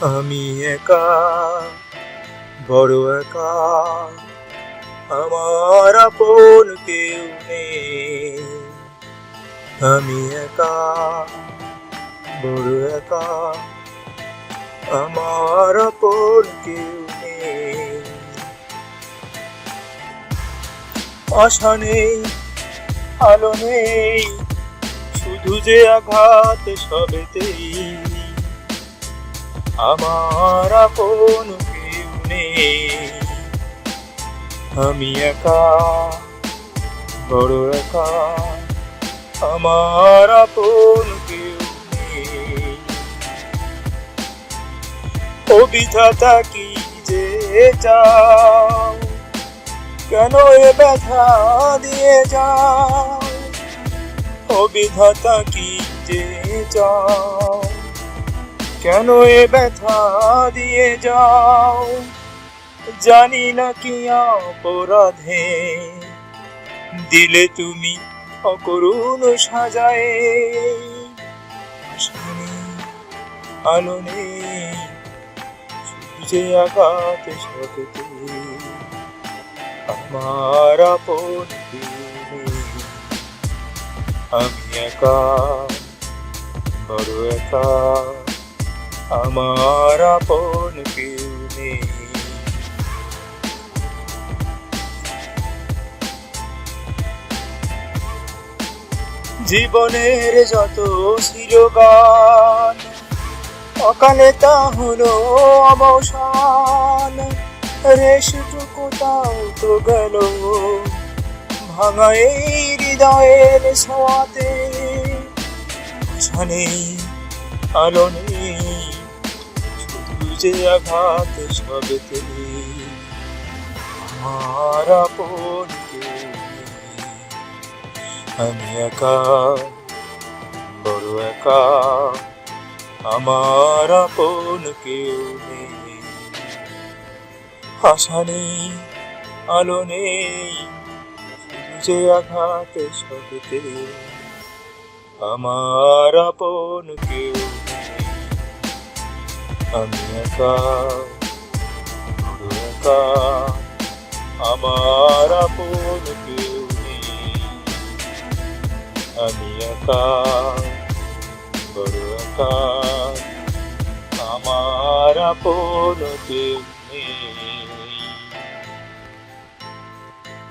আমি একা, বড় একা, আমার আপন কেউ নেই। আমি একা, বড় একা, আমার আপন কেউ নেই। আশা নেই, আলো নেই, শুধু যে আঘাত সবেতেই। আমার আপন কেউ নেই। আমি একা, বড় একা, আমার আপন কেউ নেই। ও বিধাতা কি যে চাও, কেন এ ব্যথা দিয়ে যাও। ও বিধাতা কি যে চাও, কেন এ ব্যথা দিয়ে যাও। জানি না কি অপরাধে দিলে তুমি অকরুণ সাজায়ে। আশা নেই, আলো নেই, শুধু যে আঘাত সবেতেই। আমার আপন কেউ নেই। আমি একা, বড় একা, আমার আপন কেউ নেই। জীবনের যত ছিল গান, অকালে তা হলো অবসান। রেশটুকু তাও তো গেল ভাঙা এই হৃদয়ের ছোঁয়াতে। আশা নেই, আলো নেই, শুধু যে আঘাত সবেতেই। আমার আপন কেউ নেই। আমি একা, বড় একা, আমার আপন কেউ নেই। আশা নেই, আলো নেই, শুধু যে আঘাত সবেতেই। আমার আপন কেউ নেই। আমি একা, বড় একা, আমার আপন কেউ নেই। আমি একা, বড় একা, আমার আপন কেউ নেই।